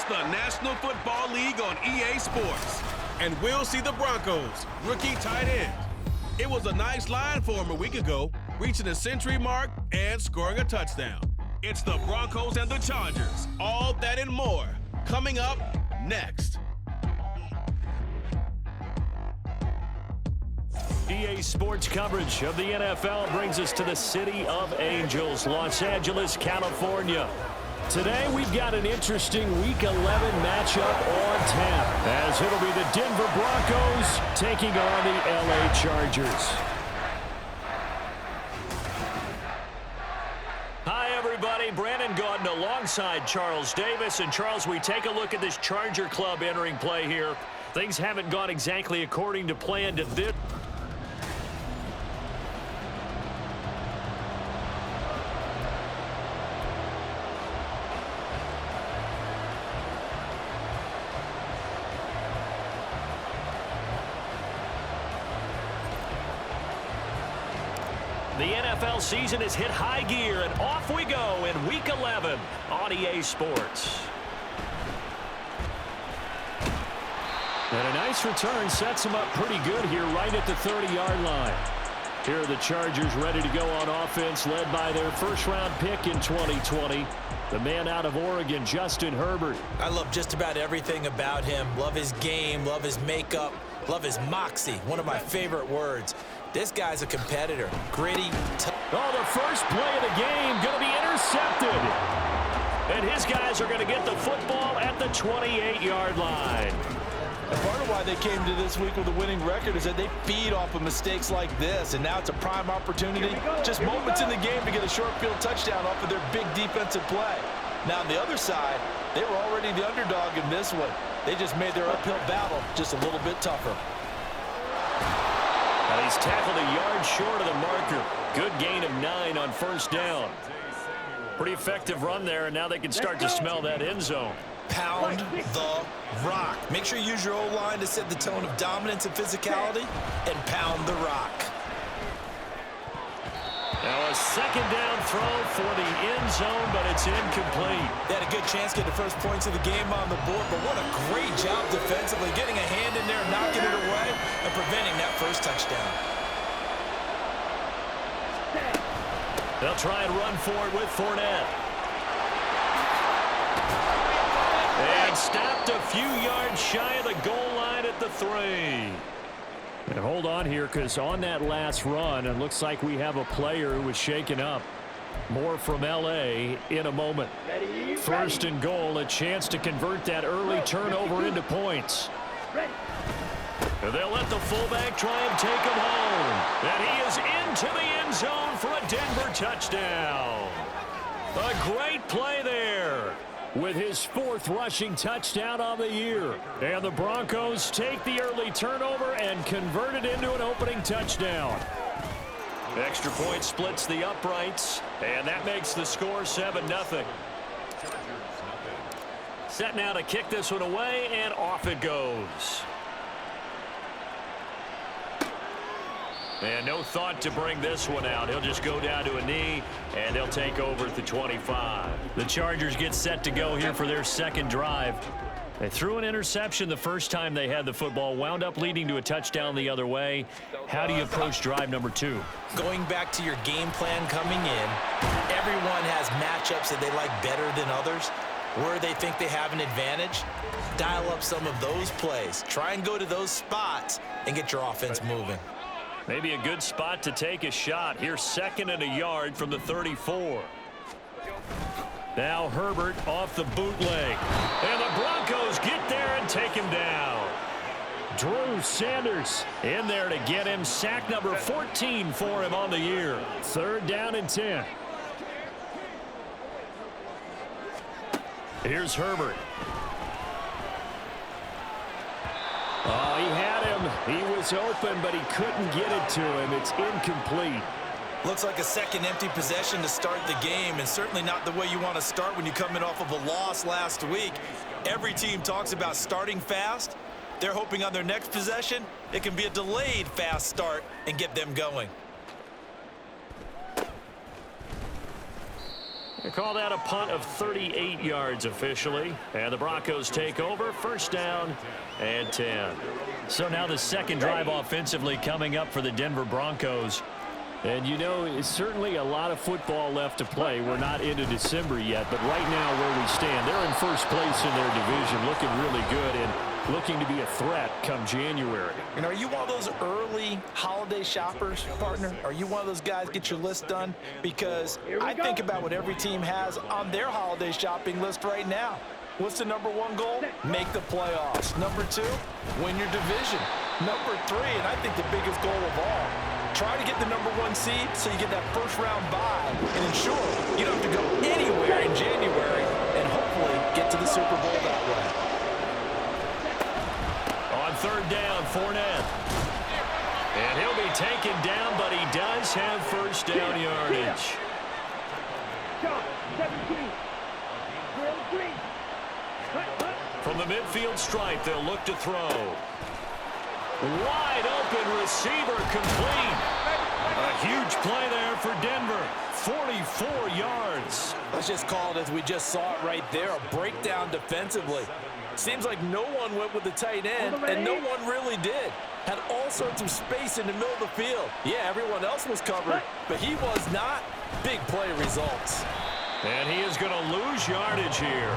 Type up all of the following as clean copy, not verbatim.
the National Football League on EA Sports. And we'll see the Broncos, rookie tight end. It was a nice line for him a week ago, reaching the century mark and scoring a touchdown. It's the Broncos and the Chargers. All that and more coming up next. EA Sports coverage of the NFL brings us to the City of Angels, Los Angeles, California. Today we've got an interesting Week 11 matchup on tap, as it'll be the Denver Broncos taking on the LA Chargers. Hi everybody, Brandon Gaudin alongside Charles Davis. And Charles, we take a look at this Charger club entering play here. Things haven't gone exactly according to plan to this. The NFL season has hit high gear, and off we go in Week 11 on EA Sports. And a nice return sets him up pretty good here right at the 30-yard line. Here are the Chargers ready to go on offense, led by their first-round pick in 2020, the man out of Oregon, Justin Herbert. I love just about everything about him. Love his game, love his makeup, love his moxie, one of my favorite words. This guy's a competitor. Gritty. Oh, the first play of the game going to be intercepted. And his guys are going to get the football at the 28-yard line. And part of why they came to this week with a winning record is that they feed off of mistakes like this. And now it's a prime opportunity, just moments in the game to get a short field touchdown off of their big defensive play. Now on the other side, they were already the underdog in this one. They just made their uphill battle just a little bit tougher. And he's tackled a yard short of the marker. Good gain of 9 on first down. Pretty effective run there, and now they can start to smell that end zone. Pound the rock. Make sure you use your O-line to set the tone of dominance and physicality, and pound the rock. Now a second down throw for the end zone, but it's incomplete. They had a good chance to get the first points of the game on the board, but what a great job defensively, getting a hand in there, knocking it away, and preventing that first touchdown. They'll try and run for it with Fournette. And stopped a few yards shy of the goal line at the 3. And hold on here, because on that last run, it looks like we have a player who was shaken up. More from L.A. in a moment. First and goal, a chance to convert that early turnover into points. And they'll let the fullback try and take him home. And he is into the end zone for a Denver touchdown. A great play there, with his 4th rushing touchdown on the year. And the Broncos take the early turnover and convert it into an opening touchdown. Extra point splits the uprights, and that makes the score 7-0. Set now to kick this one away, and off it goes. And no thought to bring this one out. He'll just go down to a knee, and they'll take over at the 25. The Chargers get set to go here for their second drive. They threw an interception the first time they had the football, wound up leading to a touchdown the other way. How do you approach drive number 2? Going back to your game plan coming in, everyone has matchups that they like better than others. Where they think they have an advantage, dial up some of those plays. Try and go to those spots and get your offense moving. Maybe a good spot to take a shot. Here's 2nd and a yard from the 34. Now Herbert off the bootleg. And the Broncos get there and take him down. Drew Sanders in there to get him. Sack number 14 for him on the year. 3rd down and 10. Here's Herbert. Oh, he had him. He was open, but he couldn't get it to him. It's incomplete. Looks like a second empty possession to start the game, and certainly not the way you want to start when you're coming off of a loss last week. Every team talks about starting fast. They're hoping on their next possession, it can be a delayed fast start and get them going. They call that a punt of 38 yards officially. And the Broncos take over. First down and 10. So now the second drive offensively coming up for the Denver Broncos. And, you know, it's certainly a lot of football left to play. We're not into December yet, but right now where we stand, they're in first place in their division, looking really good and looking to be a threat come January. And are you one of those early holiday shoppers, partner? Are you one of those guys get your list done? Because I think about what every team has on their holiday shopping list right now. What's the number one goal? Make the playoffs. Number two, win your division. Number three, and I think the biggest goal of all, try to get the number one seed so you get that first round bye and ensure you don't have to go anywhere in January and hopefully get to the Super Bowl that way. On third down, Fournette. And he'll be taken down, but he does have first down yardage. From the midfield stripe, they'll look to throw. Wide open receiver complete. A huge play there for Denver. 44 yards. Let's just call it as we just saw it right there, a breakdown defensively. Seems like no one went with the tight end, and no one really did. Had all sorts of space in the middle of the field. Yeah, everyone else was covered, but he was not. Big play results. And he is going to lose yardage here.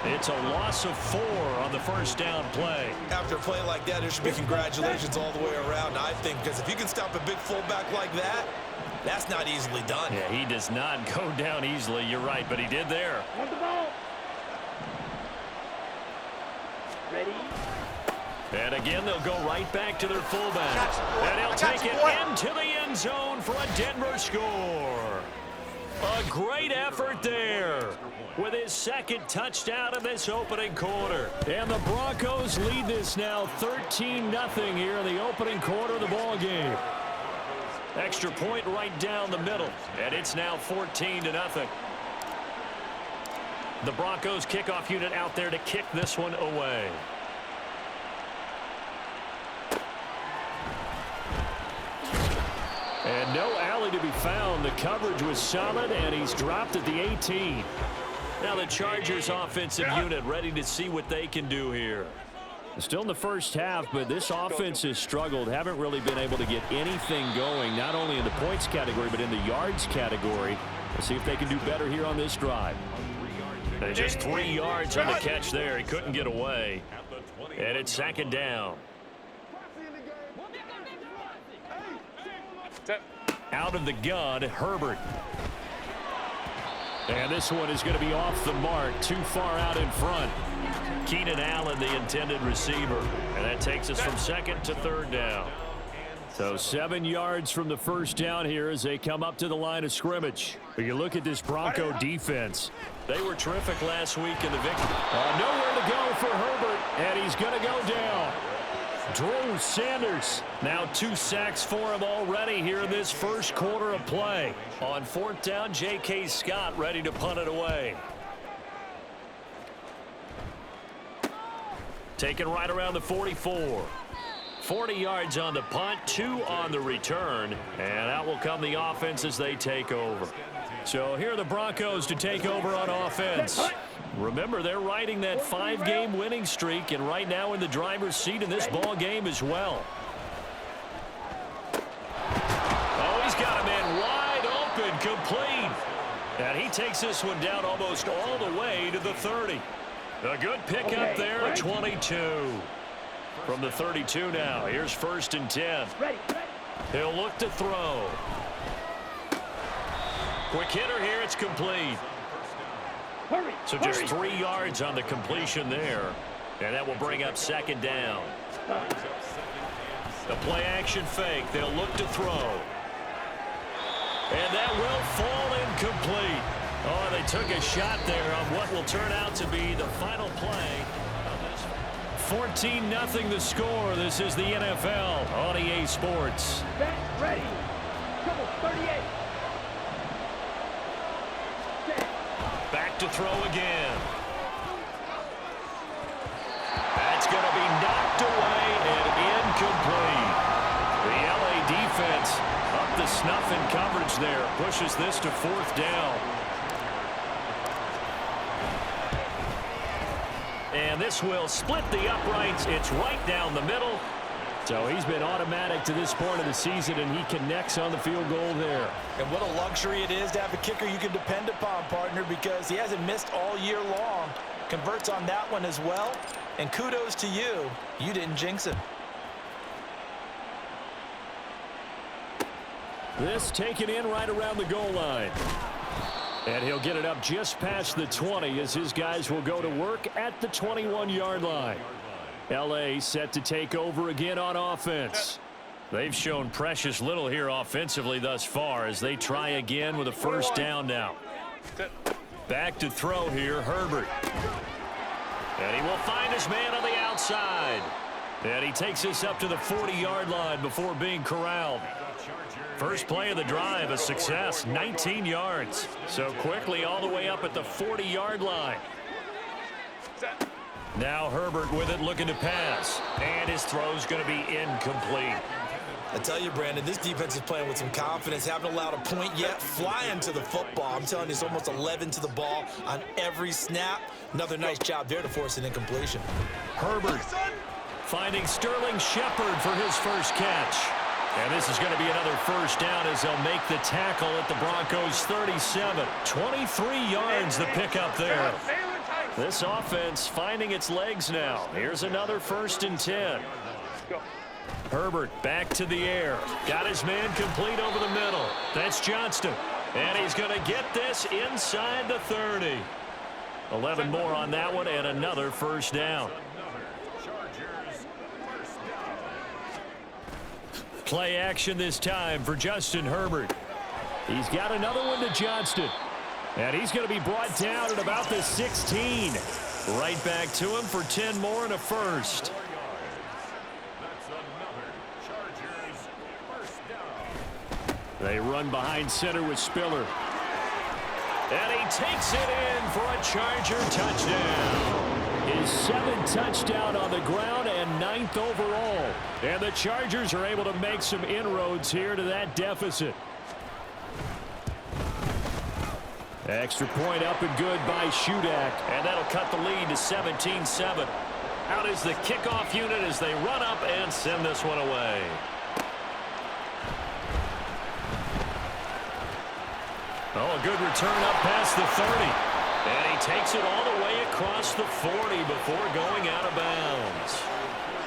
It's a loss of 4 on the first down play. After a play like that, there should be congratulations all the way around, I think, because if you can stop a big fullback like that, that's not easily done. Yeah, he does not go down easily. You're right, but he did there. On the ball. Ready? And again, they'll go right back to their fullback. And he'll take it into the end zone for a Denver score. A great effort there with his second touchdown in this opening quarter. And the Broncos lead this now 13-0 here in the opening quarter of the ball game. Extra point right down the middle, and it's now 14-0. The Broncos kickoff unit out there to kick this one away. And no alley to be found. The coverage was solid, and he's dropped at the 18. Now the Chargers offensive unit ready to see what they can do here. Still in the first half, but this offense has struggled. Haven't really been able to get anything going, not only in the points category, but in the yards category. Let's see if they can do better here on this drive. And just 3 yards on the catch there. He couldn't get away. And it's second down. Out of the gun, Herbert. And this one is going to be off the mark, too far out in front. Keenan Allen, the intended receiver. And that takes us from second to third down. So 7 yards from the first down here as they come up to the line of scrimmage. But you look at this Bronco defense. They were terrific last week in the victory. Nowhere to go for Herbert, and he's going to go down. Drew Sanders, now 2 sacks for him already here in this first quarter of play. On fourth down, J.K. Scott ready to punt it away. Taken right around the 44. 40 yards on the punt, 2 on the return, and out will come the offense as they take over. So here are the Broncos to take over on offense. Remember, they're riding that 5-game winning streak, and right now in the driver's seat in this ball game as well. Oh, he's got a man wide open, complete. And he takes this one down almost all the way to the 30. A good pickup there at 22. From the 32 now, here's first and 10. He'll look to throw. Quick hitter here, it's complete. So just 3 yards on the completion there. And that will bring up second down. The play action fake, they'll look to throw. And that will fall incomplete. Oh, they took a shot there on what will turn out to be the final play. 14-0 the score. This is the NFL on EA Sports. Ready. Trouble 38. Back to throw again. That's going to be knocked away and incomplete. The LA defense up to snuff in coverage there. Pushes this to fourth down. And this will split the uprights. It's right down the middle. So he's been automatic to this point of the season, and he connects on the field goal there. And what a luxury it is to have a kicker you can depend upon, partner, because he hasn't missed all year long. Converts on that one as well. And kudos to you. You didn't jinx it. This taken in right around the goal line. And he'll get it up just past the 20 as his guys will go to work at the 21-yard line. L.A. set to take over again on offense. They've shown precious little here offensively thus far as they try again with a first down now. Back to throw here, Herbert. And he will find his man on the outside. And he takes this up to the 40-yard line before being corralled. First play of the drive, a success, 19 yards. So quickly all the way up at the 40-yard line. Now Herbert with it, looking to pass. And his throw's going to be incomplete. I tell you, Brandon, this defense is playing with some confidence. Haven't allowed a point yet. Flying to the football. I'm telling you, it's almost 11 to the ball on every snap. Another nice job there to force an incompletion. Herbert finding Sterling Shepard for his first catch. And this is going to be another first down as they'll make the tackle at the Broncos 37. 23 yards the pickup there. This offense finding its legs now. Here's another 1st and 10. Herbert back to the air. Got his man complete over the middle. That's Johnston. And he's going to get this inside the 30. 11 more on that one and another first down. Play action this time for Justin Herbert. He's got another one to Johnston. And he's going to be brought down at about the 16. Right back to him for 10 more and a first. They run behind center with Spiller. And he takes it in for a Charger touchdown. His 7th touchdown on the ground and 9th overall. And the Chargers are able to make some inroads here to that deficit. Extra point up and good by Shudak. And that'll cut the lead to 17-7. Out is the kickoff unit as they run up and send this one away. Oh, a good return up past the 30. And he takes it all the way across the 40 before going out of bounds.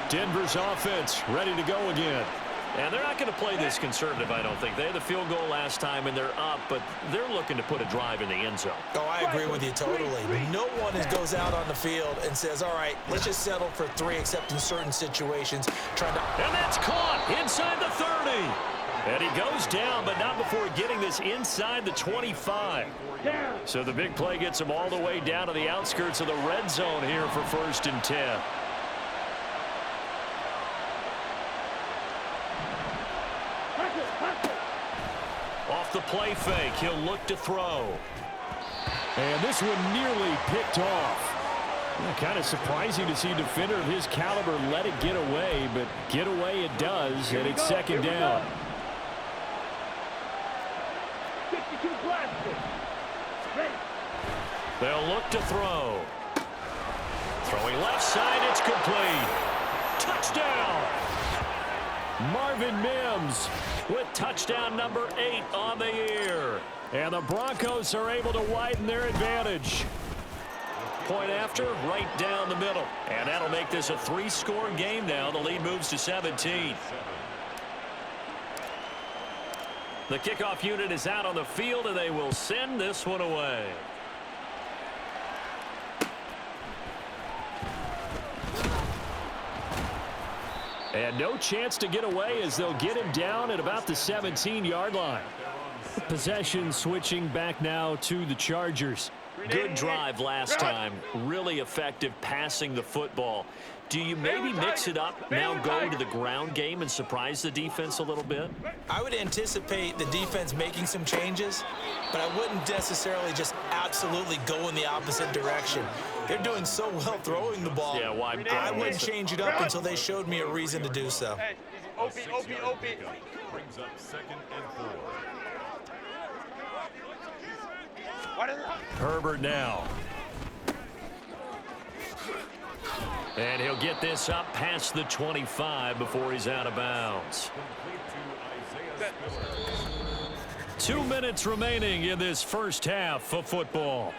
Denver's offense ready to go again. And they're not going to play this conservative, I don't think. They had the field goal last time, and they're up, but they're looking to put a drive in the end zone. Oh, I agree with you totally. No one goes out on the field and says, all right, let's just settle for 3, except in certain situations. And that's caught inside the 30. And he goes down, but not before getting this inside the 25. So the big play gets him all the way down to the outskirts of the red zone here for 1st and 10. Off the play fake, he'll look to throw. And this one nearly picked off. Kind of surprising to see a defender of his caliber let it get away, but get away it does, and it's 2nd down. 52 blasted. Ready. They'll look to throw. Throwing left side, it's complete. Touchdown! Marvin Mims with touchdown number 8 on the year. And the Broncos are able to widen their advantage. Point after, right down the middle. And that'll make this a 3-score game now. The lead moves to 17. The kickoff unit is out on the field, and they will send this one away. And no chance to get away as they'll get him down at about the 17-yard line. Possession switching back now to the Chargers. Good drive last time. Really effective passing the football. Do you maybe mix it up, now go to the ground game and surprise the defense a little bit? I would anticipate the defense making some changes, but I wouldn't necessarily just absolutely go in the opposite direction. They're doing so well throwing the ball. Yeah, why? I wouldn't change it up until they showed me a reason to do so. OP. Brings up 2nd and 4. Herbert now. And he'll get this up past the 25 before he's out of bounds. 2 minutes remaining in this first half of football.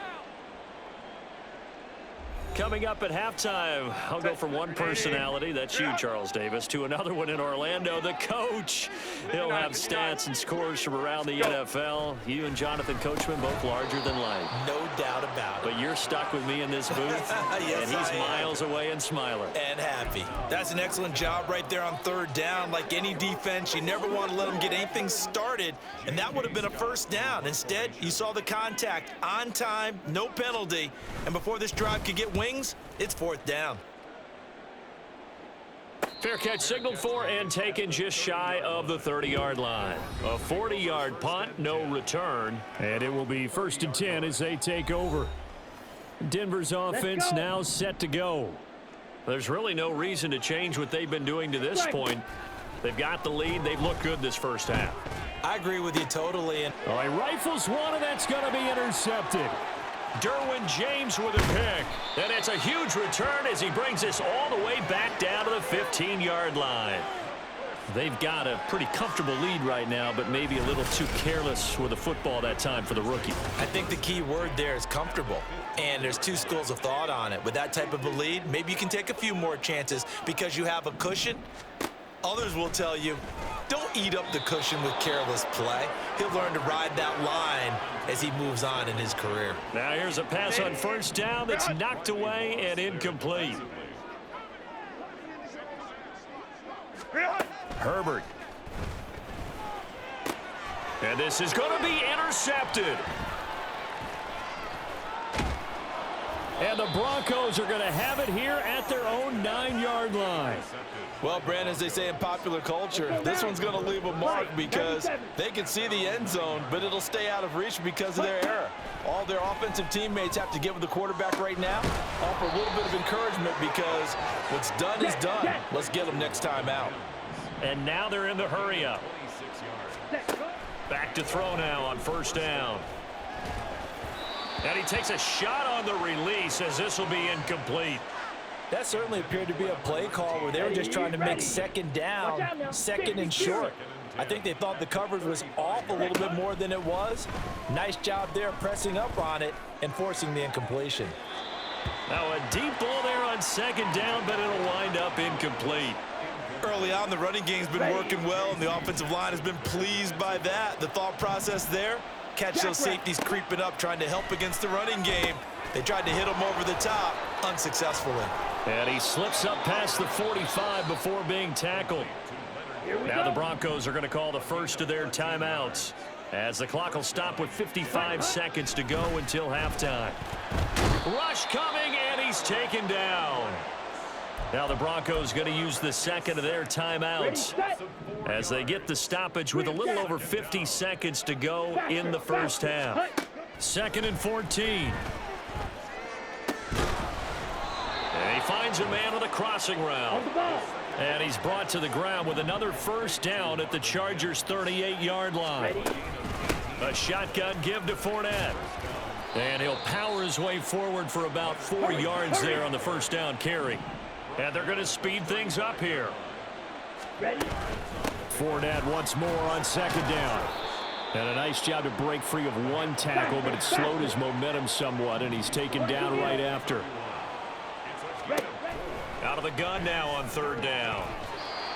Coming up at halftime, I'll go from one personality, that's you, Charles Davis, to another one in Orlando, the coach. He'll have stats and scores from around the NFL. You and Jonathan Coachman, both larger than life. No doubt about it. But you're stuck with me in this booth, Yes, and he's miles away and smiling. And happy. That's an excellent job right there on third down. Like any defense, you never want to let them get anything started, and that would have been a first down. Instead, you saw the contact on time, no penalty, and before this drive could get wings, it's fourth down. Fair catch signaled for and taken just shy of the 30-yard line. A 40-yard punt, no return, and it will be 1st and 10 as they take over. Denver's offense now set to go. There's really no reason to change what they've been doing to this point. They've got the lead. They've looked good this first half. I agree with you totally. All right, rifles one, and that's going to be intercepted. Derwin James with a pick. And it's a huge return as he brings this all the way back down to the 15-yard line. They've got a pretty comfortable lead right now, but maybe a little too careless with the football that time for the rookie. I think the key word there is comfortable. And there's two schools of thought on it. With that type of a lead, maybe you can take a few more chances because you have a cushion. Others will tell you, don't eat up the cushion with careless play. He'll learn to ride that line as he moves on in his career. Now here's a pass on first down that's knocked away and incomplete. Herbert. And this is going to be intercepted. And the Broncos are going to have it here at their own 9-yard line. Well, Brandon, as they say in popular culture, this one's going to leave a mark because they can see the end zone, but it'll stay out of reach because of their error. All their offensive teammates have to get with the quarterback right now, offer a little bit of encouragement because what's done is done. Let's get them next time out. And now they're in the hurry up. Back to throw now on first down. And he takes a shot on the release as this will be incomplete. That certainly appeared to be a play call where they were just trying to make second down, second and short. I think they thought the coverage was off a little bit more than it was. Nice job there pressing up on it and forcing the incompletion. Now a deep ball there on second down, but it'll wind up incomplete. Early on, the running game's been working well, and the offensive line has been pleased by that. The thought process there, catch those safeties creeping up, trying to help against the running game. They tried to hit him over the top, unsuccessfully. And he slips up past the 45 before being tackled. Now the Broncos are going to call the first of their timeouts as the clock will stop with 55 seconds to go until halftime. Rush coming, and he's taken down. Now the Broncos going to use the second of their timeouts as they get the stoppage with a little over 50 seconds to go in the first half. 2nd and 14. And he finds a man on the crossing route. And he's brought to the ground with another first down at the Chargers' 38-yard line. A shotgun give to Fournette. And he'll power his way forward for about 4 yards there on the first down carry. And they're going to speed things up here. Fournette once more on second down. And a nice job to break free of one tackle, but it slowed his momentum somewhat, and he's taken down right after. Out of the gun now on third down.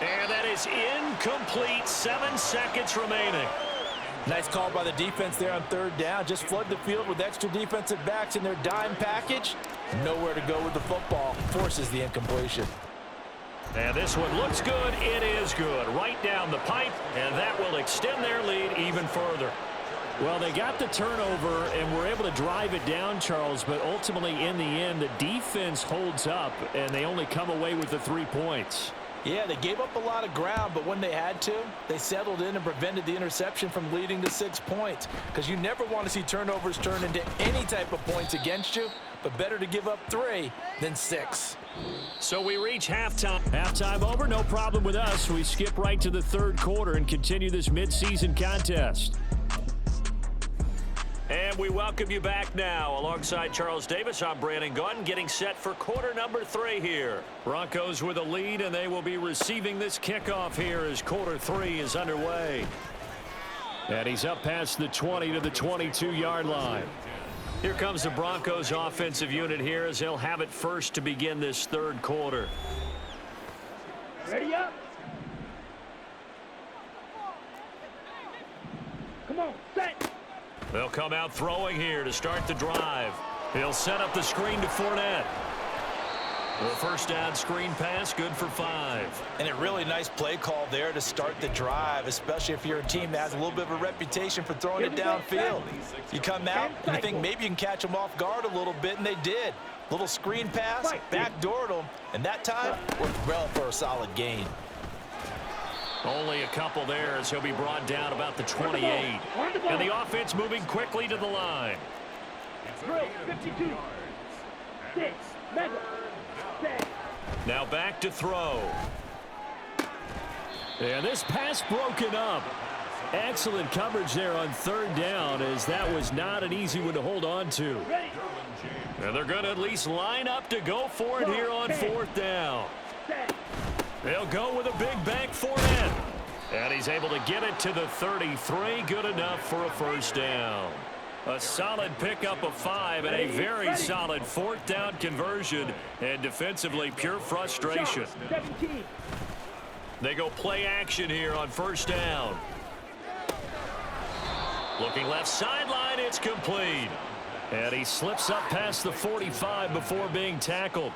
And that is incomplete. 7 seconds remaining. Nice call by the defense there on third down. Just flood the field with extra defensive backs in their dime package. Nowhere to go with the football. Forces the incompletion. And this one looks good. It is good. Right down the pipe, and that will extend their lead even further. Well, they got the turnover and were able to drive it down, Charles, but ultimately in the end, the defense holds up, and they only come away with the 3 points. Yeah, they gave up a lot of ground, but when they had to, they settled in and prevented the interception from leading to 6 points. Because you never want to see turnovers turn into any type of points against you, but better to give up 3 than 6. So we reach halftime. Halftime over, no problem with us. We skip right to the third quarter and continue this midseason contest. And we welcome you back now. Alongside Charles Davis, I'm Brandon Gaudin, getting set for quarter number 3 here. Broncos with a lead, and they will be receiving this kickoff here as quarter 3 is underway. And he's up past the 20 to the 22-yard line. Here comes the Broncos offensive unit here as they'll have it first to begin this third quarter. Ready up. Come on, set. They'll come out throwing here to start the drive. He'll set up the screen to Fournette. The first down screen pass, good for 5. And a really nice play call there to start the drive, especially if you're a team that has a little bit of a reputation for throwing it downfield. You come out and you think maybe you can catch them off guard a little bit, and they did. Little screen pass, backdoored them, and that time worked well for a solid gain. Only a couple there as he'll be brought down about the 28. And the offense moving quickly to the line. Drill 52. 6. Mega. Set. Now back to throw. And this pass broken up. Excellent coverage there on third down, as that was not an easy one to hold on to. And they're going to at least line up to go for it here on fourth down. They'll go with a big bank Fournette. And he's able to get it to the 33. Good enough for a first down. A solid pickup of 5 and a very solid fourth down conversion. And defensively, pure frustration. They go play action here on first down. Looking left sideline, it's complete. And he slips up past the 45 before being tackled.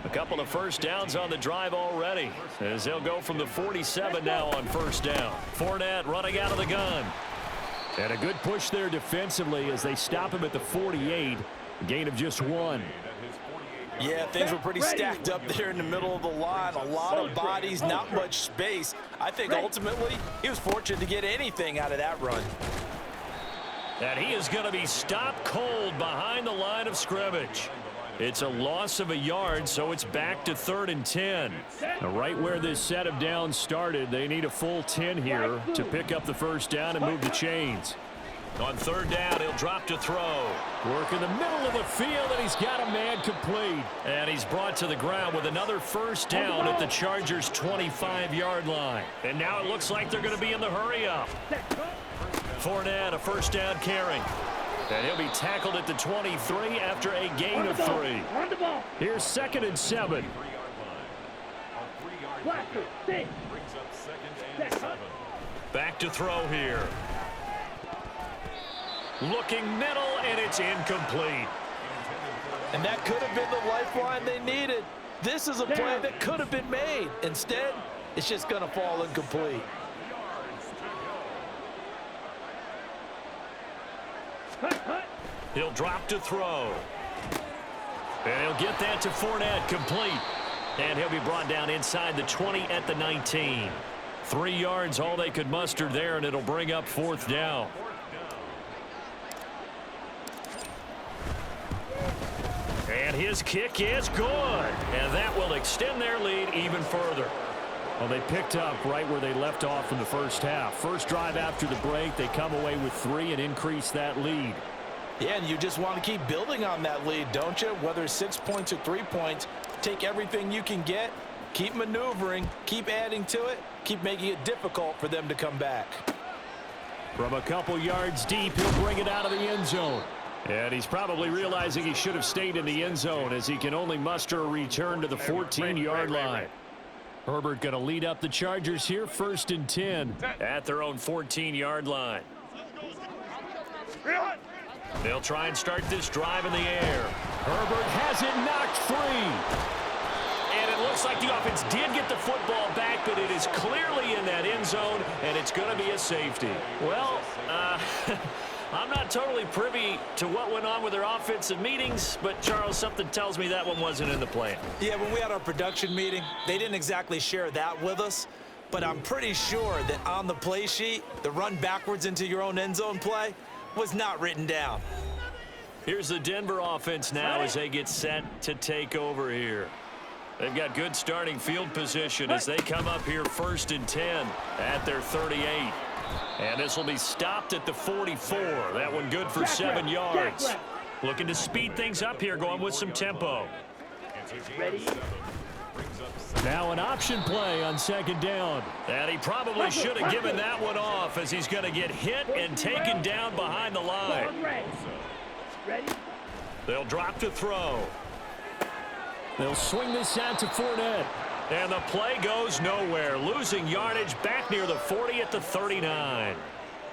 A couple of first downs on the drive already, as they'll go from the 47 now on first down. Fournette running out of the gun. And a good push there defensively as they stop him at the 48. A gain of just 1. Yeah, things were pretty stacked up there in the middle of the line. A lot of bodies, not much space. I think ultimately he was fortunate to get anything out of that run. And he is going to be stopped cold behind the line of scrimmage. It's a loss of a yard, so it's back to 3rd and 10. Now, right where this set of downs started, they need a full 10 here to pick up the first down and move the chains. On third down, he'll drop to throw. Work in the middle of the field, and he's got a man complete. And he's brought to the ground with another first down at the Chargers' 25-yard line. And now it looks like they're going to be in the hurry-up. Fournette, a first down carry. And he'll be tackled at the 23 after a gain of 3. Here's 2nd and 7. Back to throw here. Looking middle, and it's incomplete. And that could have been the lifeline they needed. This is a play that could have been made. Instead, it's just going to fall incomplete. He'll drop to throw. And he'll get that to Fournette, complete. And he'll be brought down inside the 20 at the 19. 3 yards, all they could muster there, and it'll bring up 4th down. And his kick is good. And that will extend their lead even further. Well, they picked up right where they left off in the first half. First drive after the break, they come away with 3 and increase that lead. Yeah, and you just want to keep building on that lead, don't you? Whether it's 6 points or 3 points, take everything you can get, keep maneuvering, keep adding to it, keep making it difficult for them to come back. From a couple yards deep, he'll bring it out of the end zone. And he's probably realizing he should have stayed in the end zone as he can only muster a return to the 14-yard line. Herbert going to lead up the Chargers here, 1st and 10 at their own 14-yard line. They'll try and start this drive in the air. Herbert has it knocked free. And it looks like the offense did get the football back, but it is clearly in that end zone, and it's going to be a safety. Well, I'm not totally privy to what went on with their offensive meetings, but, Charles, something tells me that one wasn't in the plan. Yeah, when we had our production meeting, they didn't exactly share that with us, but I'm pretty sure that on the play sheet, the run backwards into your own end zone play was not written down. Here's the Denver offense now as they get set to take over here. They've got good starting field position as they come up here 1st and 10 at their 38. And this will be stopped at the 44. That one good for 7 yards. Looking to speed things up here, going with some tempo. Ready? Now an option play on 2nd down. And he probably should have given that one off, as he's going to get hit and taken down behind the line. Ready? They'll drop to throw. They'll swing this out to Fournette. And the play goes nowhere, losing yardage back near the 40 at the 39.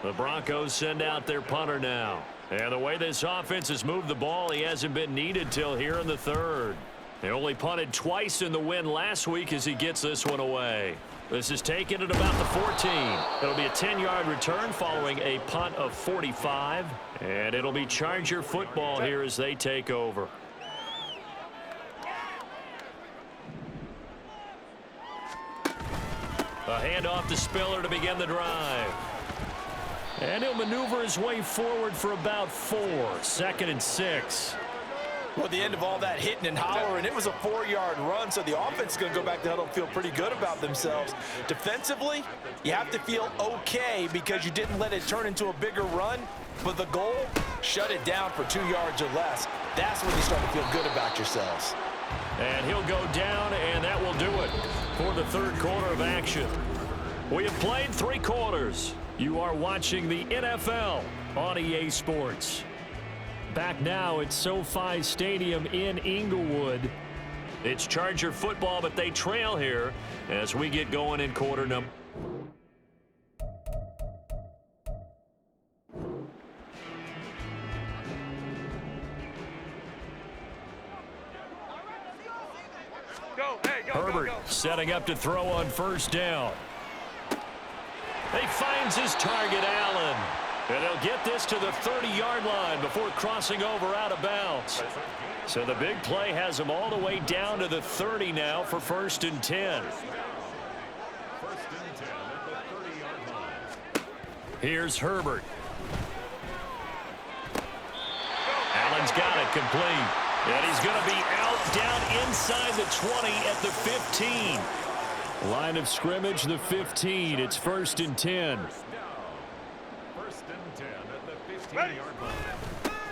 The Broncos send out their punter now. And the way this offense has moved the ball, he hasn't been needed till here in the 3rd. They only punted twice in the win last week as he gets this one away. This is taken at about the 14. It'll be a 10-yard return following a punt of 45. And it'll be Charger football here as they take over. A handoff to Spiller to begin the drive. And he'll maneuver his way forward for about 4. 2nd and 6. Well, at the end of all that hitting and hollering, it was a 4-yard run, so the offense is going to go back to huddle and feel pretty good about themselves. Defensively, you have to feel okay because you didn't let it turn into a bigger run, but the goal, shut it down for 2 yards or less. That's when you start to feel good about yourselves. And he'll go down, and that will do it for the 3rd quarter of action. We have played 3 quarters. You are watching the NFL on EA Sports. Back now at SoFi Stadium in Inglewood. It's Charger football, but they trail here as we get going in quarter number. Herbert setting up to throw on 1st down. He finds his target, Allen. And he'll get this to the 30-yard line before crossing over out of bounds. So the big play has him all the way down to the 30 now for 1st and 10. Here's Herbert. Allen's got it complete. And he's going to be out down inside the 20 at the 15. Line of scrimmage, the 15. It's 1st and 10.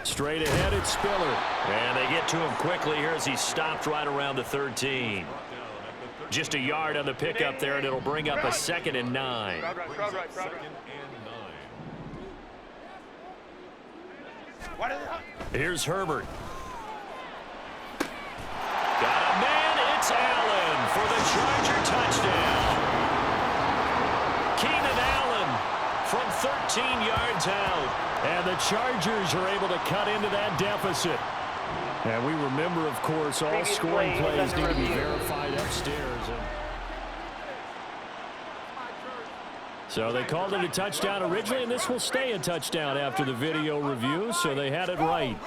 Straight ahead, it's Spiller. And they get to him quickly here as he stopped right around the 13. Just a yard on the pickup there, and it'll bring up a 2nd and 9. Here's Herbert. Got a man, it's Allen for the Charger touchdown. Keenan Allen from 13 yards out. And the Chargers are able to cut into that deficit. And we remember, of course, all scoring plays need to be verified upstairs. So they called it a touchdown originally, and this will stay a touchdown after the video review, so they had it right.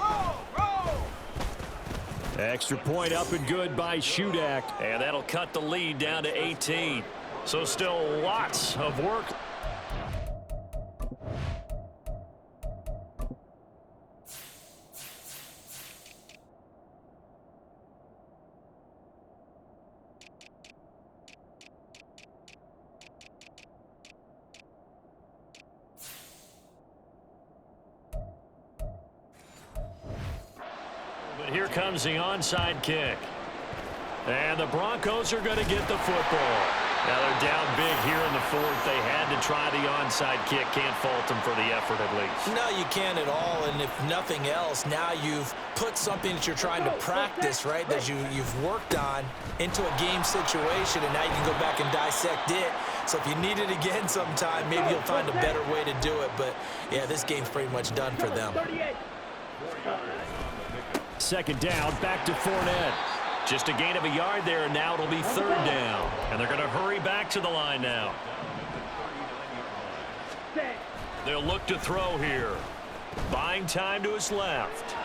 Extra point up and good by Shudak. And that'll cut the lead down to 18. So still lots of work. Here comes the onside kick. And the Broncos are going to get the football. Now they're down big here in the 4th. They had to try the onside kick. Can't fault them for the effort at least. No, you can't at all. And if nothing else, now you've put something that you're trying to practice, right, that you've worked on into a game situation, and now you can go back and dissect it. So if you need it again sometime, maybe you'll find a better way to do it. But, yeah, this game's pretty much done for them. 2nd down, back to Fournette. Just a gain of a yard there, and now it'll be 3rd down. And they're going to hurry back to the line now. They'll look to throw here. Buying time to his left.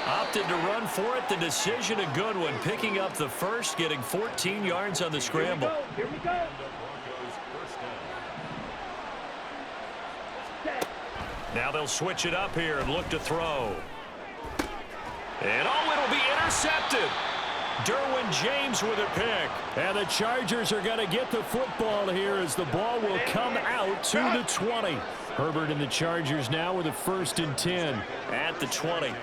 Opted to run for it. The decision a good one. Picking up the first, getting 14 yards on the scramble. Here we go. Now they'll switch it up here and look to throw. And oh, it'll be intercepted. Derwin James with a pick. And the Chargers are going to get the football here as the ball will come out to the 20. Herbert and the Chargers now with a 1st and 10 at the 20.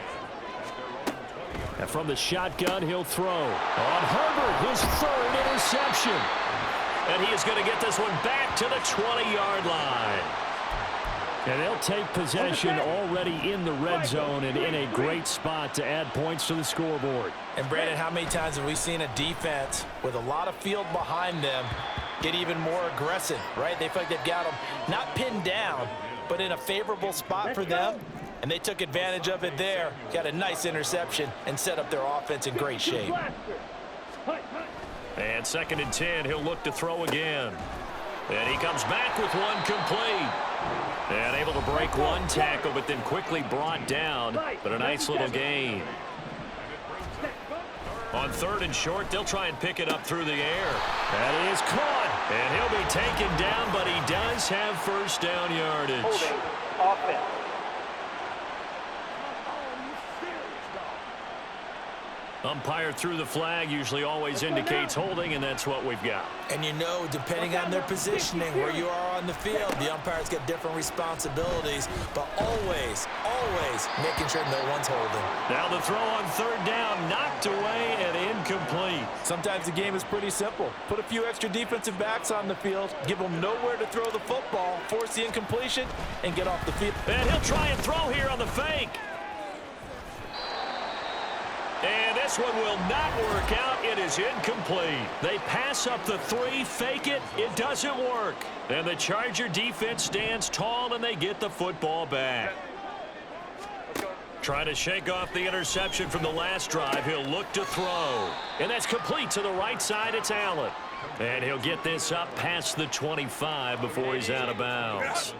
And from the shotgun, he'll throw. On Herbert, his 3rd interception. And he is going to get this one back to the 20-yard line. And they'll take possession already in the red zone and in a great spot to add points to the scoreboard. And Brandon, how many times have we seen a defense with a lot of field behind them get even more aggressive, right? They feel like they've got them not pinned down, but in a favorable spot for them. And they took advantage of it there. Got a nice interception and set up their offense in great shape. And 2nd and 10, he'll look to throw again. And he comes back with one complete. And able to break one tackle, but then quickly brought down. But a nice little gain. On 3rd and short, they'll try and pick it up through the air. That is caught. And he'll be taken down, but he does have 1st down yardage. Holding. Offense. Umpire threw the flag, usually always indicates holding, and that's what we've got. And you know, depending on their positioning, where you are on the field, the umpires get different responsibilities, but always making sure no one's holding. Now the throw on 3rd down, knocked away and incomplete. Sometimes the game is pretty simple. Put a few extra defensive backs on the field, give them nowhere to throw the football, force the incompletion, and get off the field. And he'll try and throw here on the fake. And this one will not work out. It is incomplete. They pass up the 3, fake it. It doesn't work. And the Charger defense stands tall, and they get the football back. Trying to shake off the interception from the last drive. He'll look to throw. And that's complete to the right side. It's Allen. And he'll get this up past the 25 before he's out of bounds.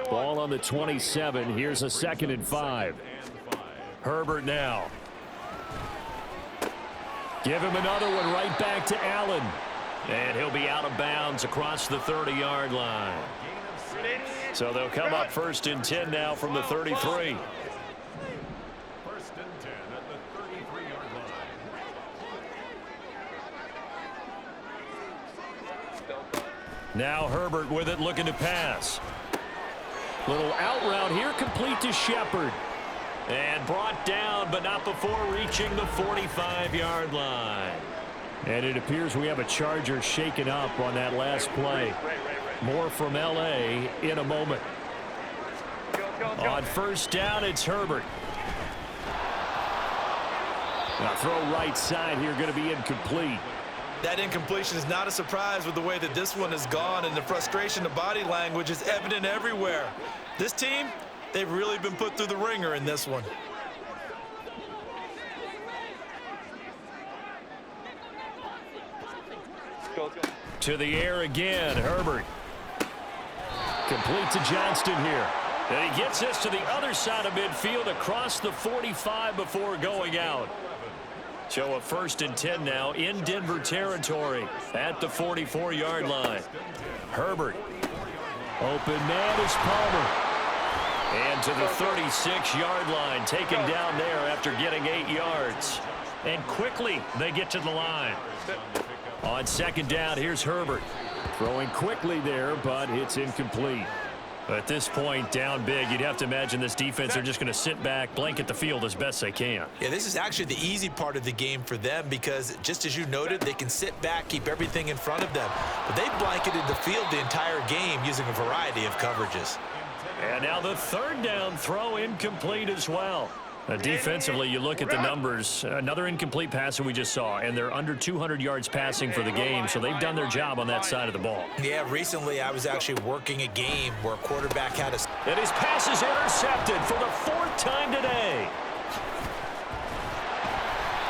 Ball on the 27. Here's a 2nd and 5. Herbert now. Give him another one right back to Allen. And he'll be out of bounds across the 30-yard line. So they'll come up 1st and 10 now from the 33. 1st and 10 at the 33-yard line. Now Herbert with it, looking to pass. Little out route here, complete to Shepard. And brought down, but not before reaching the 45-yard line. And it appears we have a Charger shaken up on that last play. More from L.A. in a moment. On 1st down, it's Herbert. Now throw right side here, going to be incomplete. That incompletion is not a surprise with the way that this one has gone, and the frustration of body language is evident everywhere. This team, they've really been put through the ringer in this one. To the air again, Herbert. Complete to Johnston here. And he gets this to the other side of midfield across the 45 before going out. So a 1st and 10 now in Denver territory at the 44-yard line. Herbert. Open man is Palmer. And to the 36-yard line, taken down there after getting 8 yards. And quickly they get to the line. On 2nd down, here's Herbert. Throwing quickly there, but it's incomplete. At this point, down big, you'd have to imagine this defense are just going to sit back, blanket the field as best they can. Yeah, this is actually the easy part of the game for them because, just as you noted, they can sit back, keep everything in front of them. But they blanketed the field the entire game using a variety of coverages. And now the 3rd down throw incomplete as well. Defensively, you look at the numbers. Another incomplete pass that we just saw, and they're under 200 yards passing for the game, so they've done their job on that side of the ball. Yeah, recently I was actually working a game where a quarterback had a... And his pass is intercepted for the 4th time today.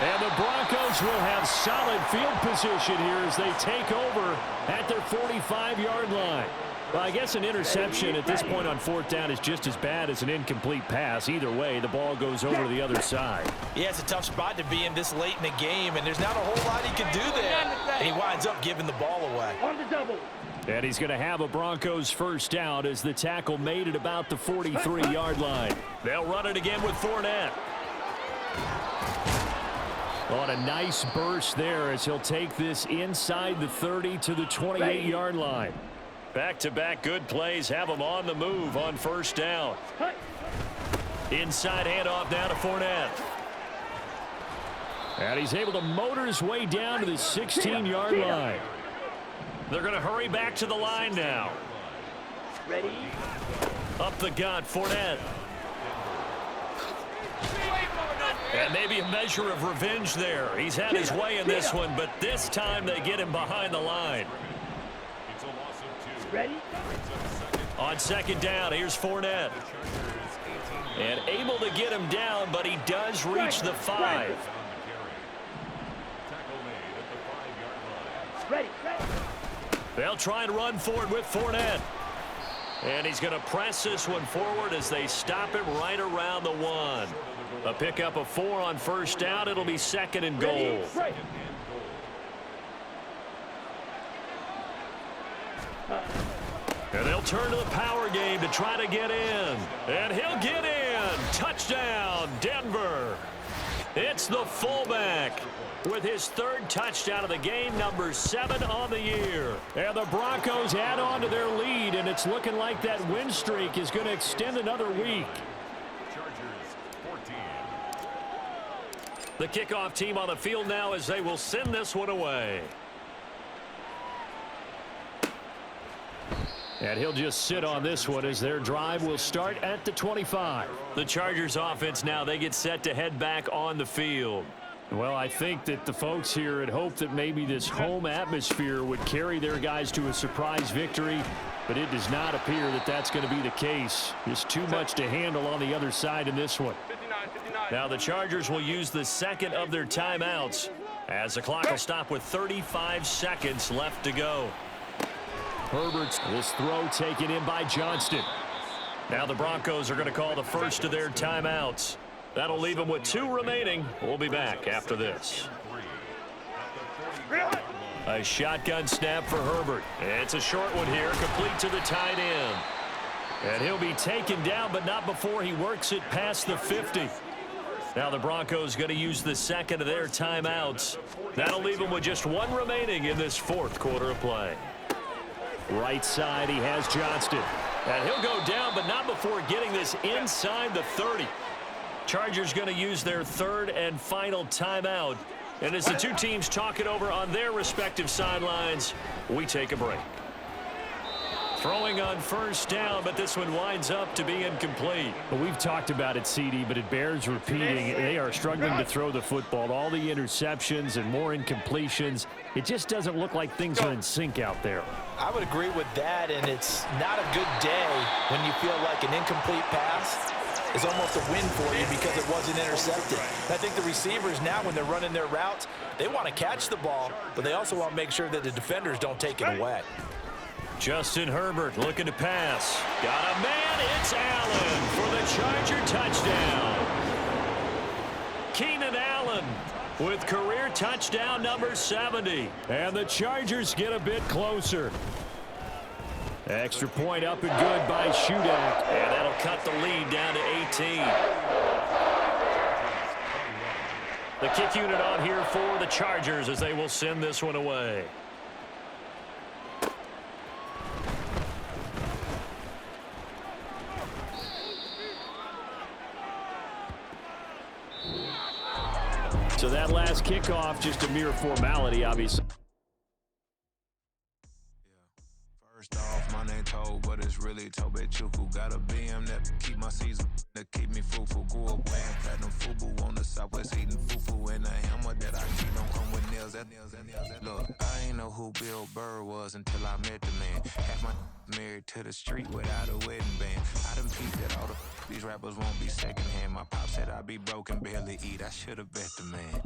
And the Broncos will have solid field position here as they take over at their 45-yard line. Well, I guess an interception at this point on 4th down is just as bad as an incomplete pass. Either way, the ball goes over to the other side. Yeah, it's a tough spot to be in this late in the game, and there's not a whole lot he can do there. And he winds up giving the ball away. On the double. And he's going to have a Broncos 1st down as the tackle made it about the 43-yard line. They'll run it again with Fournette. On a nice burst there as he'll take this inside the 30 to the 28-yard line. Back-to-back good plays have him on the move on first down. Inside handoff now to Fournette. And he's able to motor his way down to the 16-yard line. They're going to hurry back to the line now. Ready? Up the gut, Fournette. And maybe a measure of revenge there. He's had his way in this one, but this time they get him behind the line. It's a loss of 2. Ready? On second down, here's Fournette. And able to get him down, but he does reach the 5. Tackle made at the 5-yard line. Ready? They'll try and run forward with Fournette. And he's going to press this one forward as they stop him right around the 1. A pickup of 4 on first down. It'll be second and goal. Right. And they'll turn to the power game to try to get in. And he'll get in. Touchdown, Denver. It's the fullback with his 3rd touchdown of the game, number 7 on the year. And the Broncos add on to their lead, and it's looking like that win streak is going to extend another week. Chargers 14. The kickoff team on the field now as they will send this one away. And he'll just sit on this one as their drive will start at the 25. The Chargers offense now, they get set to head back on the field. Well, I think that the folks here had hoped that maybe this home atmosphere would carry their guys to a surprise victory, but it does not appear that that's going to be the case. There's too much to handle on the other side in this one. 59. Now the Chargers will use the second of their timeouts as the clock will stop with 35 seconds left to go. Herbert's this throw taken in by Johnston. Now the Broncos are going to call the first of their timeouts. That'll leave them with 2 remaining. We'll be back after this. A shotgun snap for Herbert. It's a short one here, complete to the tight end. And he'll be taken down, but not before he works it past the 50. Now the Broncos going to use the second of their timeouts. That'll leave them with just 1 remaining in this 4th quarter of play. Right side, he has Johnston. And he'll go down, but not before getting this inside the 30. Chargers going to use their 3rd and final timeout. And as the two teams talk it over on their respective sidelines, we take a break. Throwing on first down, but this one winds up to be incomplete. Well, we've talked about it, CD, but it bears repeating. They are struggling to throw the football. All the interceptions and more incompletions. It just doesn't look like things are in sync out there. I would agree with that, and it's not a good day when you feel like an incomplete pass is almost a win for you because it wasn't intercepted. I think the receivers now, when they're running their routes, they want to catch the ball, but they also want to make sure that the defenders don't take it away. Justin Herbert looking to pass. Got a man. It's Allen for the Charger touchdown. Keenan Allen with career touchdown number 70. And the Chargers get a bit closer. Extra point up and good by Shudak. And that'll cut the lead down to 18. The kick unit on here for the Chargers as they will send this one away. So that last kickoff, just a mere formality, obviously. First off, my name Toad, but it's really Tobe Chuku. Got a BM that keep my season, that keep me fruitful. Grew up playing platinum fubu on the southwest, eating fufu. And a hammer that I keep don't come with nails. Look, I ain't know who Bill Burr was until I met the man. Half my married to the street without a wedding band. I done peeped that all these rappers won't be secondhand. My pop said I'd be broke and barely eat. I should've bet the man.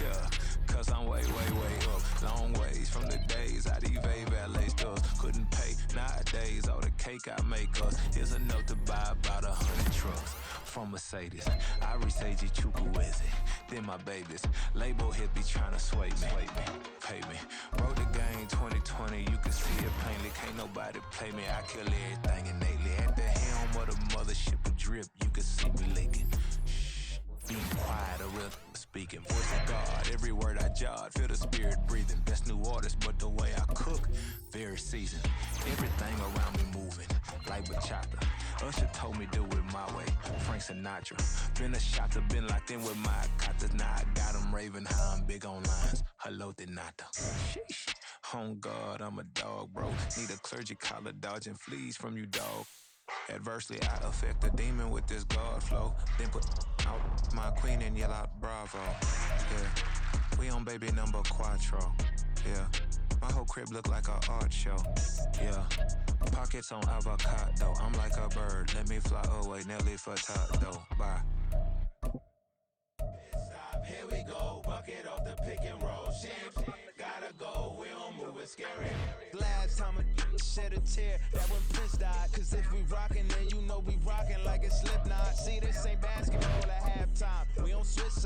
Yeah, cause I'm way up. Long ways from the days I evade valet stores. Couldn't pay nowadays. All the cake I make us is enough to buy about 100 trucks. From Mercedes, I resage Chukwueze. Then my babies, label hippie trying to sway me, pay me. Wrote the game 2020, you can see it plainly. Can't nobody play me, I kill everything innately. At the helm of the mothership with drip, you can see me leaking. being quiet, a real speaking. Voice of God, every word I jot, feel the spirit breathing. Best new artist, but the way I cook, very seasoned. Everything around me moving, like bachata. Usher told me do it my way, Frank Sinatra. Been a shotter, been locked in with my katas. Now I got them raving how I'm big on lines. Hello, Denata. Sheesh. On God, I'm a dog, bro. Need a clergy collar, dodging fleas from you, dog. Adversely, I affect the demon with this God flow. Then put out my queen and yell out bravo. Yeah, we on baby number quattro. Yeah, my whole crib look like a art show. Yeah, pockets on avocado. I'm like a bird. Let me fly away, Nelly Furtado. Bye. Stop, here we go. Bucket off the pick and roll. Shit, gotta go. We don't move it scary. Last time a shed a tear, that when Prince died. Cause if we rockin', then you know we rockin' like it's Slipknot. See, this ain't basketball at halftime. We don't switch sides.